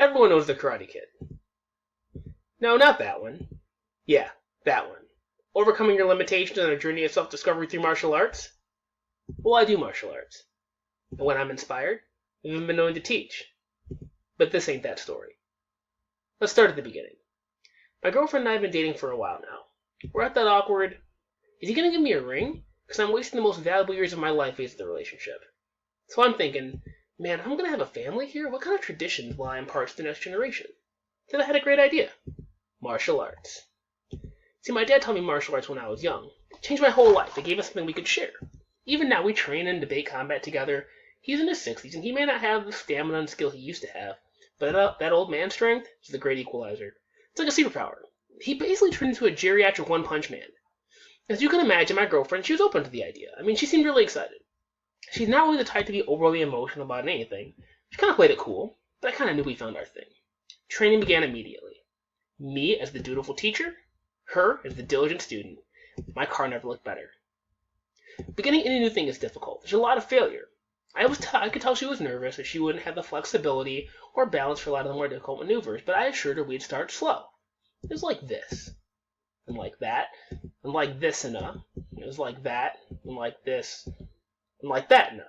Everyone knows the Karate Kid. No, not that one. Yeah, that one. Overcoming your limitations on a journey of self-discovery through martial arts? Well, I do martial arts. And when I'm inspired, I've even been known to teach. But this ain't that story. Let's start at the beginning. My girlfriend and I have been dating for a while now. We're at that awkward, is he going to give me a ring? Because I'm wasting the most valuable years of my life phase of the relationship. So I'm thinking, man, if I'm going to have a family here, what kind of traditions will I impart to the next generation? Then I had a great idea. Martial arts. See, my dad taught me martial arts when I was young. It changed my whole life. It gave us something we could share. Even now, we train and debate combat together. He's in his 60s, and he may not have the stamina and skill he used to have, but that old man strength is the great equalizer. It's like a superpower. He basically turned into a geriatric one-punch man. As you can imagine, my girlfriend, she was open to the idea. I mean, she seemed really excited. She's not really the type to be overly emotional about anything. She kind of played it cool, but I kind of knew we found our thing. Training began immediately. Me as the dutiful teacher, her as the diligent student. My car never looked better. Beginning any new thing is difficult. There's a lot of failure. I could tell she was nervous that she wouldn't have the flexibility or balance for a lot of the more difficult maneuvers, but I assured her we'd start slow. It was like this, and like that, and like this and it was like that, and like this, and like that and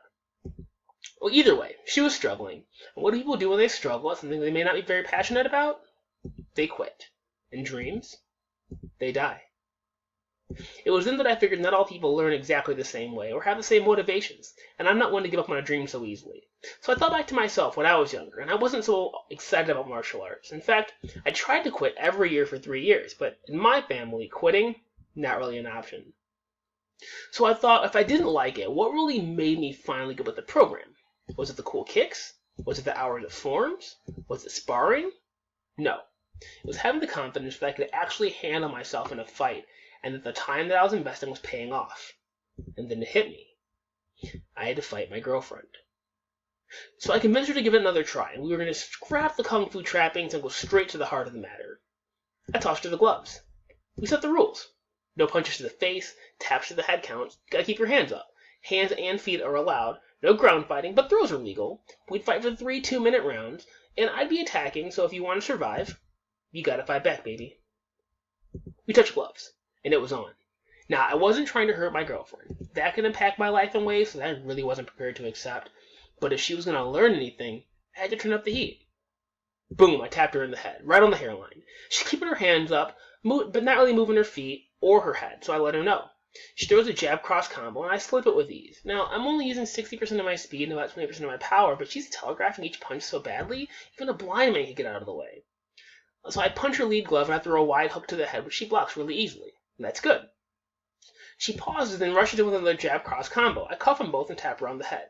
Well, either way, she was struggling. And what do people do when they struggle at something they may not be very passionate about? They quit. And dreams? They die. It was then that I figured not all people learn exactly the same way or have the same motivations, and I'm not one to give up on a dream so easily. So I thought back to myself when I was younger, and I wasn't so excited about martial arts. In fact, I tried to quit every year for 3 years, but in my family, quitting, not really an option. So I thought if I didn't like it, what really made me finally get with the program? Was it the cool kicks? Was it the hours of forms? Was it sparring? No. It was having the confidence that I could actually handle myself in a fight, and that the time that I was investing was paying off. And then it hit me. I had to fight my girlfriend. So I convinced her to give it another try, and we were going to scrap the kung fu trappings and go straight to the heart of the matter. I tossed her the gloves. We set the rules. No punches to the face, taps to the head counts, gotta keep your hands up. Hands and feet are allowed, no ground fighting, but throws are legal. We'd fight for 3 2-minute rounds, and I'd be attacking, so if you want to survive, you gotta fight back, baby. We touched gloves. And it was on. Now, I wasn't trying to hurt my girlfriend. That could impact my life in ways that I really wasn't prepared to accept. But if she was going to learn anything, I had to turn up the heat. Boom, I tapped her in the head, right on the hairline. She's keeping her hands up, but not really moving her feet or her head, so I let her know. She throws a jab cross combo, and I slip it with ease. Now, I'm only using 60% of my speed and about 20% of my power, but she's telegraphing each punch so badly, even a blind man could get out of the way. So I punch her lead glove, and I throw a wide hook to the head, which she blocks really easily. And that's good. She pauses, then rushes in with another jab cross combo. I cuff them both and tap her on the head.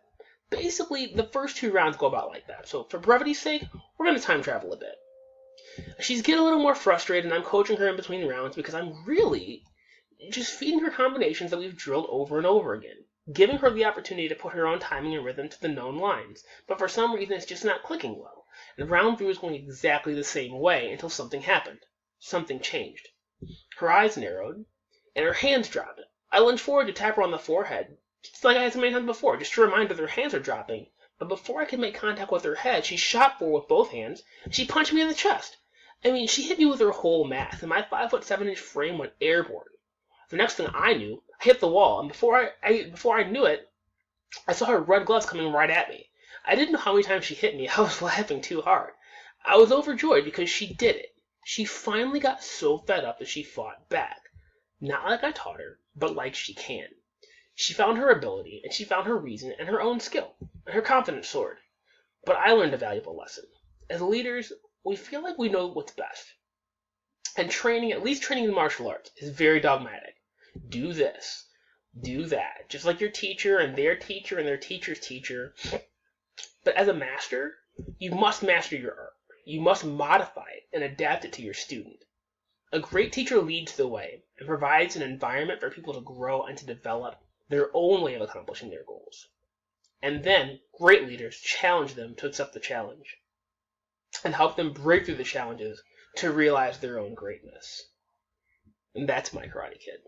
Basically, the first 2 rounds go about like that, so for brevity's sake, we're going to time travel a bit. She's getting a little more frustrated, and I'm coaching her in between rounds because I'm really just feeding her combinations that we've drilled over and over again, giving her the opportunity to put her own timing and rhythm to the known lines, but for some reason it's just not clicking well, and round 3 was going exactly the same way until something happened. Something changed. Her eyes narrowed, and her hands dropped. I lunged forward to tap her on the forehead, just like I had so many times before, just to remind her that her hands are dropping. But before I could make contact with her head, she shot forward with both hands, and she punched me in the chest. I mean, she hit me with her whole mass, and my 5'7" frame went airborne. The next thing I knew, I hit the wall, and before I knew it, I saw her red gloves coming right at me. I didn't know how many times she hit me. I was laughing too hard. I was overjoyed because she did it. She finally got so fed up that she fought back. Not like I taught her, but like she can. She found her ability, and she found her reason and her own skill, and her confidence soared. But I learned a valuable lesson. As leaders, we feel like we know what's best. And training, at least training in martial arts, is very dogmatic. Do this, do that, just like your teacher and their teacher's teacher. But as a master, you must master your art. You must modify it and adapt it to your student. A great teacher leads the way and provides an environment for people to grow and to develop their own way of accomplishing their goals. And then, great leaders challenge them to accept the challenge and help them break through the challenges to realize their own greatness. And that's my Karate Kid.